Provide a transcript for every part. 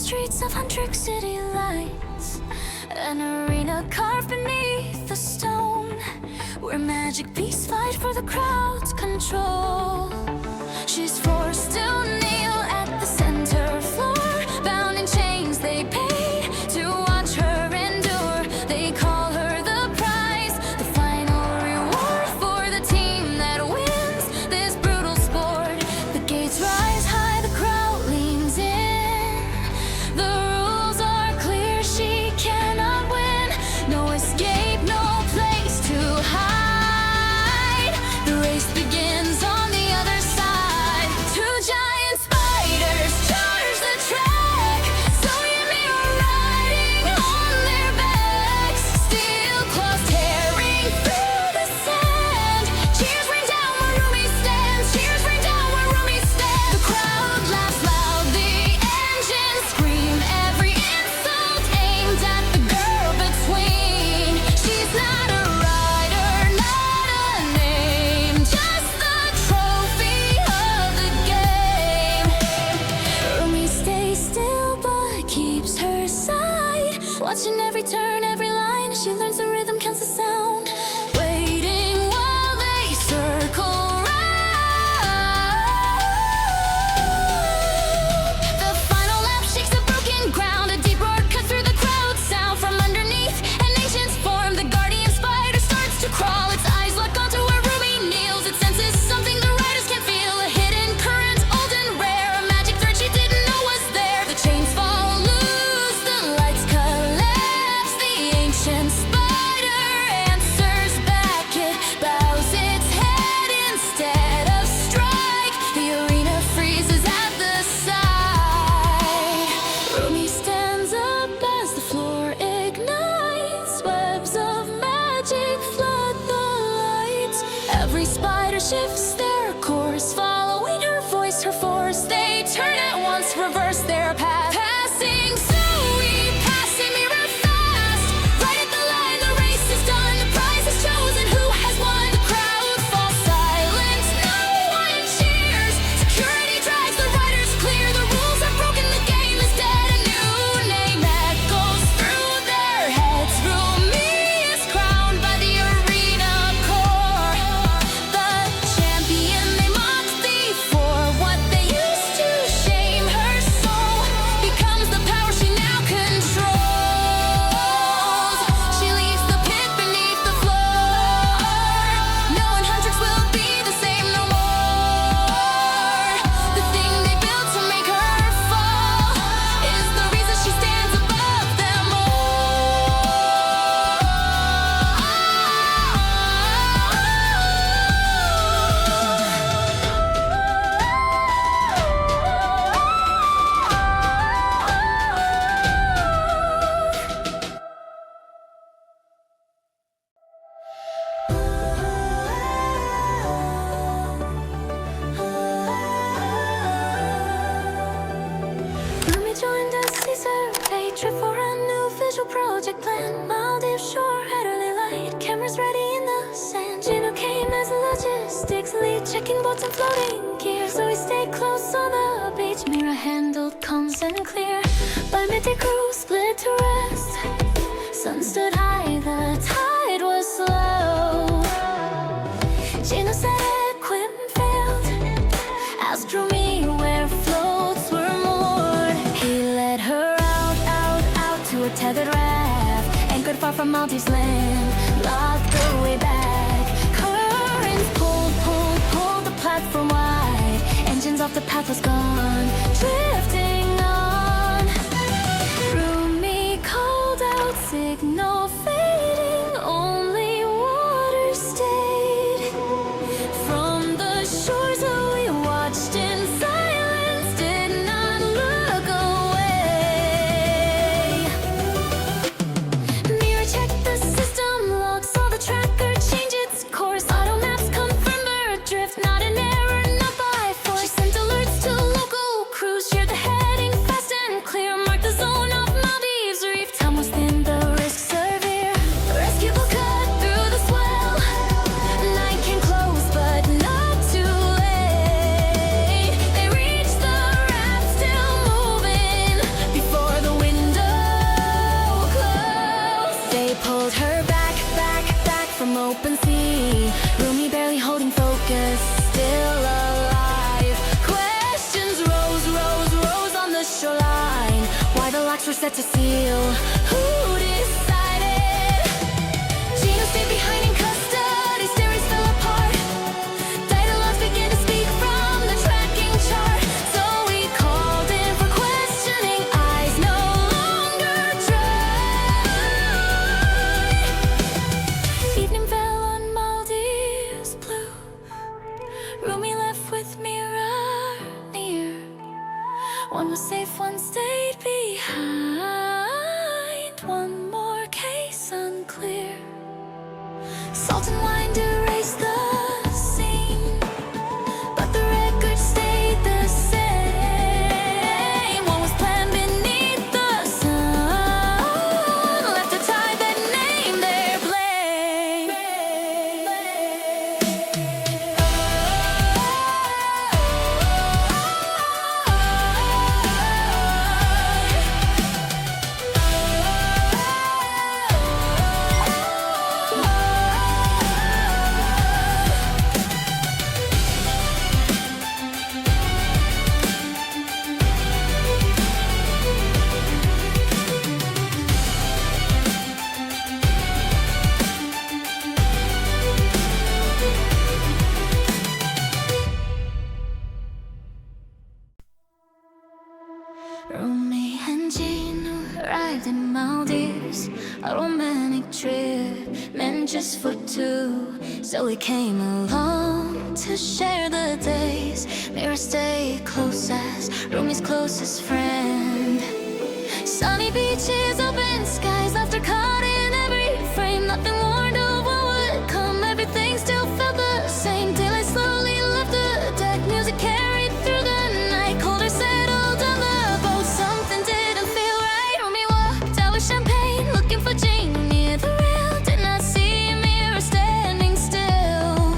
streets of Huntrix city lights, an arena carved beneath the stone, where magic beasts fight for the crowd's control. She's forced to kneel at the center floor, bound in chains they paid to watch her endure. They call her the prize, the final reward for the team that wins this brutal sport. The gates rise high, the crowd leans in. The rules are clear, she cannot win. No escape, no place to hide. The race begins on the other side. Two giant spiders charge the track. Zoey and Mira'S riding on their backs. Steel claws tearing through the sand. Cheers ring down where Rumi stands. Cheers ring down where Rumi stands. The crowd laughs loud, the engines scream. Every insult aimed at the girl between. She's not a rider, not a name, just the trophy of the game. Rumi stays still but keeps her side, watching every turn, every line. She learns the rhythm, counts the sound, waiting while they circle round. The final lap shakes the broken ground. A deep roar cuts through the crowd sound. From underneath, an ancient's form, the guardian spider starts to crawl. Its eyes lock onto where Rumi kneels. It senses something the riders can feel, a hidden current, old and rare, a magic thread she didn't know was there. The chains fall loose, the lights collapse. The ancient spider answers back. It bows its head instead of strike. The arena freezes at the sight. Rumi stands up as the floor ignites. Webs of magic flood the lights. Every spider shifts their course, following her voice, her force. They turn at once, reverse their path. Passing Zoey, passing Mira'S fast. Right at the line, the race is done. The prize is chosen, who has won? The crowd falls silent, no one cheers. Security drags the riders clear. The rules are broken, the game is dead. A new name echoes through their heads. Rumi is crowned by the arena core. The champion they mocked before, what they used to shame. Her soul becomes the power she now controls. She leaves the pit beneath the floor. No one Huntrix will be the same no more. The thing they built to make her fall is the reason she stands above them Rumi joined us, Caesar, trip for a new visual project plan. Maldives shore, early light, cameras ready in the sand. Gino came as logistics lead, checking boats and floating gear. So we stayed close on the beach. Mira handled comms and clear. By midday crew split to rest. Sun stood high, the tide was slow. Gino said equipment failed, asked Rumi where floats were moored. He led her out to a tethered raft, anchored far from Maldives land, blocked the way back. Currents pulled the platform wide. Engines off, the path was gone, drifting on. Rumi called out, signal fading, only water stayed. From the shores we watched in silence, did not look away. Mira checked the system logs, saw the tracker change its course. Auto maps confirmed her drift, not an error, not by force. She sent alerts to local to seal. Who decided? Gino stayed behind in custody, stereo fell apart. Dialogues began to speak from the tracking chart. So we called in for questioning, eyes no longer dry. Evening fell on Maldives blue. Rumi left with Mirror near. One was safe, one stayed behind. One more case unclear. Salt and wine erased the scene, but the record stayed the same. What was planned beneath the sun left a tie that named their blame. Rumi and Gino arrived in Maldives, a romantic trip meant just for two. So we came along to share the days. Mirror stayed close as Rumi's closest friend. Sunny beaches, open skies, laughter caught in every frame. Nothing warned of what would come, everything still felt the same. Daylight slowly left the deck, music carried through the night. Colder settled on the boat, something didn't feel right. Rumi walked out with champagne, looking for Gino near the rail. Did not see Mirror standing still,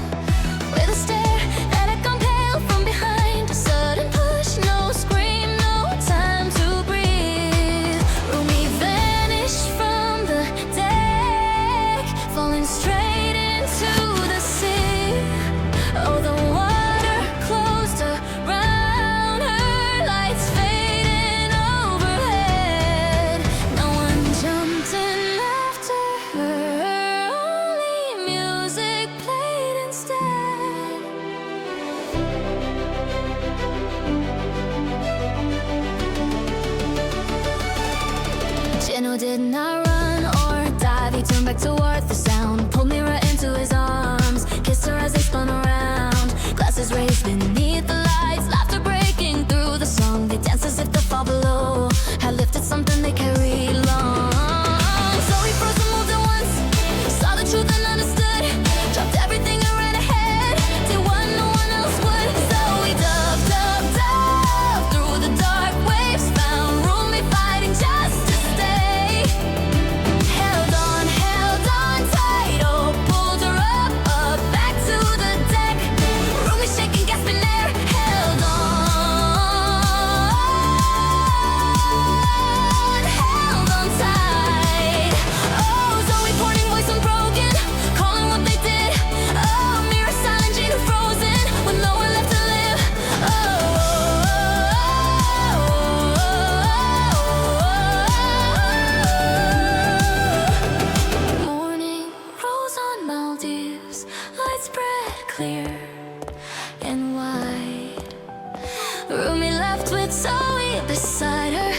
with a stare that had gone pale from behind. A sudden push, no scream, no time to breathe. Rumi vanished from the deck, falling straight into the sea. Oh, the water closed around her, lights fading overhead. No one jumped in after her, only music played instead. Gino did not run or dive, he turned back toward the sound, pulled Mirror into his arms, kissed her as they spun around. Glasses raised beneath the lights, laughter breaking through the song. They danced as if the fall below had lifted something they carried long. So we froze and moved at once, saw the truth and understood, dropped everything and ran ahead, did what no one else would. So we dove, dove, dove through the dark waves, found Rumi fighting just to stay. Held on tight, oh, pulled her up, back to the deck. Rumi shaking, gasping air, held on tight. Oh, Zoey pointing, voice unbroken, calling what they did. Oh, Mirror silent, Gino frozen, with nowhere left to live. Morning rose on Maldives, light spread clear and wide. Rumi left with Zoey beside her,